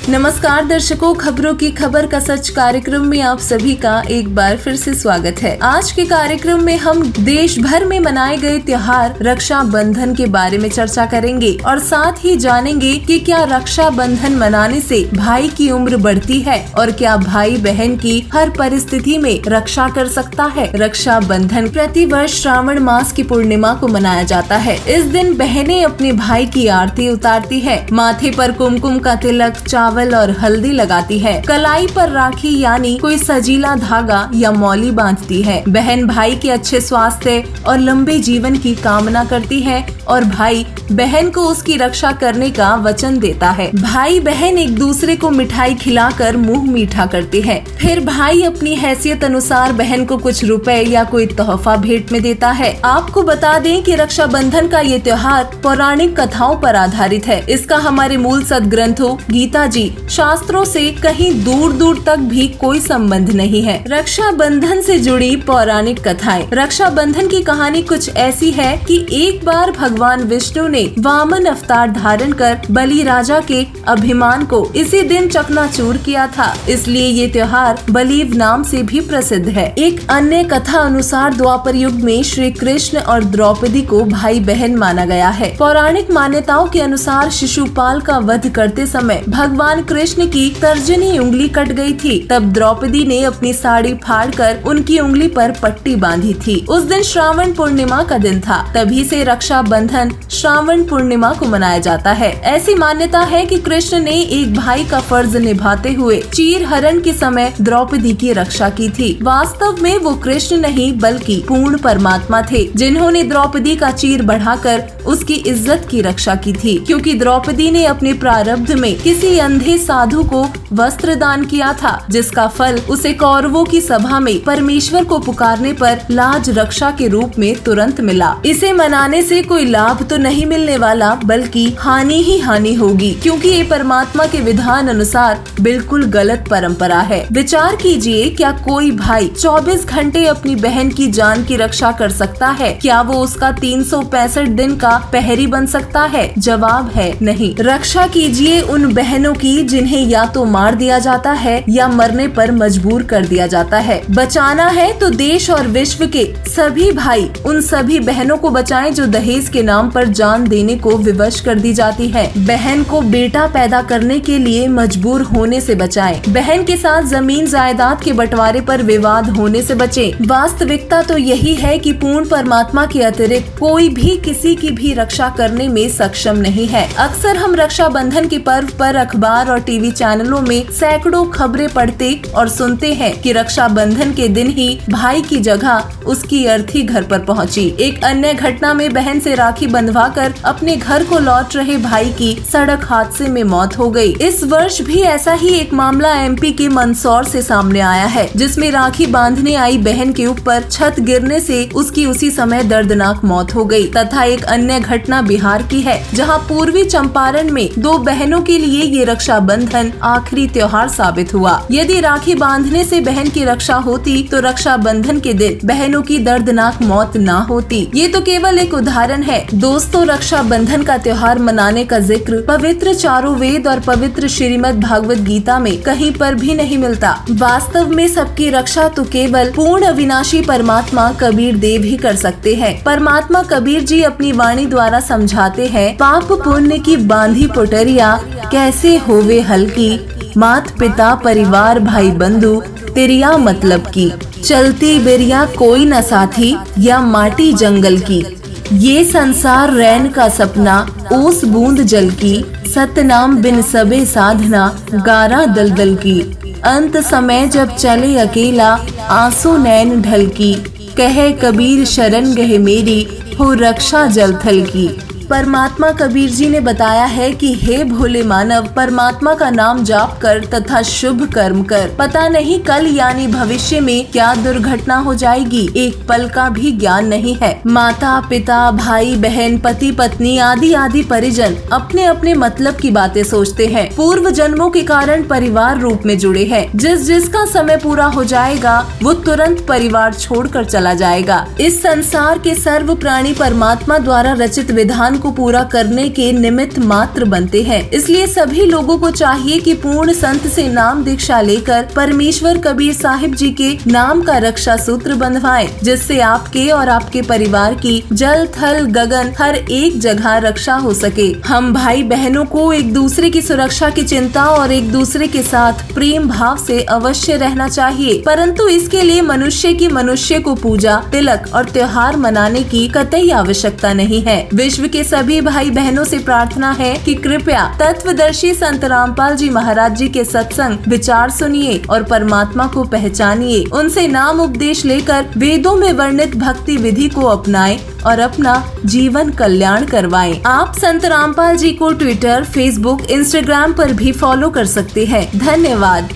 नमस्कार दर्शकों, खबरों की खबर का सच कार्यक्रम में आप सभी का एक बार फिर से स्वागत है। आज के कार्यक्रम में हम देश भर में मनाए गए त्योहार रक्षा बंधन के बारे में चर्चा करेंगे और साथ ही जानेंगे कि क्या रक्षा बंधन मनाने से भाई की उम्र बढ़ती है और क्या भाई बहन की हर परिस्थिति में रक्षा कर सकता है। रक्षा बंधन प्रति वर्ष श्रावण मास की पूर्णिमा को मनाया जाता है। इस दिन बहनें अपने भाई की आरती उतारती है, माथे पर कुमकुम का तिलक, चावल और हल्दी लगाती है, कलाई पर राखी यानी कोई सजीला धागा या मौली बांधती है। बहन भाई के अच्छे स्वास्थ्य और लंबे जीवन की कामना करती है और भाई बहन को उसकी रक्षा करने का वचन देता है। भाई बहन एक दूसरे को मिठाई खिलाकर मुंह मीठा करते हैं। फिर भाई अपनी हैसियत अनुसार बहन को कुछ रुपए या कोई तोहफा भेंट में देता है। आपको बता दें कि रक्षा बंधन का ये त्योहार पौराणिक कथाओं पर आधारित है। इसका हमारे मूल सदग्रंथों गीता जी, शास्त्रों से कहीं दूर दूर तक भी कोई संबंध नहीं है। रक्षा बंधन से जुड़ी पौराणिक कथाएं। रक्षा बंधन की कहानी कुछ ऐसी है कि एक बार भगवान विष्णु ने वामन अवतार धारण कर बलि राजा के अभिमान को इसी दिन चकनाचूर किया था, इसलिए ये त्योहार बलीव नाम से भी प्रसिद्ध है। एक अन्य कथा अनुसार द्वापर युग में श्री कृष्ण और द्रौपदी को भाई बहन माना गया है। पौराणिक मान्यताओं के अनुसार शिशुपाल का वध करते समय भगवान कृष्ण की तर्जनी उंगली कट गई थी। तब द्रौपदी ने अपनी साड़ी फाड़कर उनकी उंगली पर पट्टी बांधी थी। उस दिन श्रावण पूर्णिमा का दिन था, तभी से रक्षा बंधन श्रावण पूर्णिमा को मनाया जाता है। ऐसी मान्यता है कि कृष्ण ने एक भाई का फर्ज निभाते हुए चीर हरण के समय द्रौपदी की रक्षा की थी। वास्तव में वो कृष्ण नहीं बल्कि पूर्ण परमात्मा थे, जिन्होंने द्रौपदी का चीर बढ़ाकर उसकी इज्जत की रक्षा की थी, क्योंकि द्रौपदी ने अपने प्रारब्ध में किसी अंधे साधु को वस्त्र दान किया था, जिसका फल उसे कौरवों की सभा में परमेश्वर को पुकारने पर लाज रक्षा के रूप में तुरंत मिला। इसे मनाने से कोई लाभ तो नहीं मिलने वाला बल्कि हानि ही हानि होगी, क्योंकि ये परमात्मा के विधान अनुसार बिल्कुल गलत परंपरा है। विचार कीजिए, क्या कोई भाई 24 घंटे अपनी बहन की जान की रक्षा कर सकता है? क्या वो उसका 365 दिन का पहरी बन सकता है? जवाब है नहीं। रक्षा कीजिए उन बहनों की जिन्हें या तो मार दिया जाता है या मरने पर मजबूर कर दिया जाता है। बचाना है तो देश और विश्व के सभी भाई उन सभी बहनों को बचाएं जो दहेज के नाम पर जान देने को विवश कर दी जाती है। बहन को बेटा पैदा करने के लिए मजबूर होने से बचाएं। बहन के साथ जमीन जायदाद के बंटवारे पर विवाद होने से बचें। वास्तविकता तो यही है कि पूर्ण परमात्मा के अतिरिक्त कोई भी किसी की भी रक्षा करने में सक्षम नहीं है। अक्सर हम रक्षा बंधन के पर्व पर अखबार और टीवी चैनलों में सैकड़ों खबरें पढ़ते और सुनते हैं कि रक्षा बंधन के दिन ही भाई की जगह उसकी अर्थी घर पर पहुंची। एक अन्य घटना में बहन से राखी बंधवाकर अपने घर को लौट रहे भाई की सड़क हादसे में मौत हो गई। इस वर्ष भी ऐसा ही एक मामला एमपी के मंदसौर से सामने आया है, जिसमें राखी बांधने आई बहन के ऊपर छत गिरने से उसकी उसी समय दर्दनाक मौत हो गई। तथा एक अन्य घटना बिहार की है, जहां पूर्वी चंपारण में 2 बहनों के लिए ये रक्षा बंधन आखिरी त्योहार साबित हुआ। यदि राखी बांधने से बहन की रक्षा होती तो रक्षा बंधन के दिन बहनों की दर्दनाक मौत ना होती। ये तो केवल एक उदाहरण है। दोस्तों, रक्षा बंधन का त्योहार मनाने का जिक्र पवित्र चारों वेद और पवित्र श्रीमद् भागवत गीता में कहीं पर भी नहीं मिलता। वास्तव में सबकी रक्षा तो केवल पूर्ण अविनाशी परमात्मा कबीर देव ही कर सकते हैं। परमात्मा कबीर जी अपनी वाणी द्वारा समझाते हैं, पाप पुण्य की बांधी पुटरिया कैसे होवे हल्की, मात पिता परिवार भाई बंधु तेरिया मतलब की, चलती बेरिया कोई न साथी या माटी जंगल की, ये संसार रैन का सपना ओस बूंद जल की, सतनाम बिन सबे साधना गारा दलदल की, अंत समय जब चले अकेला आंसू नैन ढल की, कहे कबीर शरण गहे मेरी हो रक्षा जलथल की। परमात्मा कबीर जी ने बताया है कि हे भोले मानव, परमात्मा का नाम जाप कर तथा शुभ कर्म कर। पता नहीं कल यानी भविष्य में क्या दुर्घटना हो जाएगी, एक पल का भी ज्ञान नहीं है। माता पिता भाई बहन पति पत्नी आदि आदि परिजन अपने अपने मतलब की बातें सोचते हैं। पूर्व जन्मों के कारण परिवार रूप में जुड़े हैं। जिसका समय पूरा हो जाएगा वो तुरंत परिवार छोड़कर चला जाएगा। इस संसार के सर्व प्राणी परमात्मा द्वारा रचित विधान को पूरा करने के निमित्त मात्र बनते हैं। इसलिए सभी लोगों को चाहिए कि पूर्ण संत से नाम दीक्षा लेकर परमेश्वर कबीर साहिब जी के नाम का रक्षा सूत्र बंधवाएं, जिससे आपके और आपके परिवार की जल थल गगन हर एक जगह रक्षा हो सके। हम भाई बहनों को एक दूसरे की सुरक्षा की चिंता और एक दूसरे के साथ प्रेम भाव से अवश्य रहना चाहिए, परंतु इसके लिए मनुष्य को पूजा, तिलक और त्योहार मनाने की कतई आवश्यकता नहीं है। विश्व के सभी भाई बहनों से प्रार्थना है कि कृपया तत्वदर्शी संत रामपाल जी महाराज जी के सत्संग विचार सुनिए और परमात्मा को पहचानिए। उनसे नाम उपदेश लेकर वेदों में वर्णित भक्ति विधि को अपनाएं और अपना जीवन कल्याण करवाएं। आप संत रामपाल जी को ट्विटर, फेसबुक, इंस्टाग्राम पर भी फॉलो कर सकते हैं। धन्यवाद।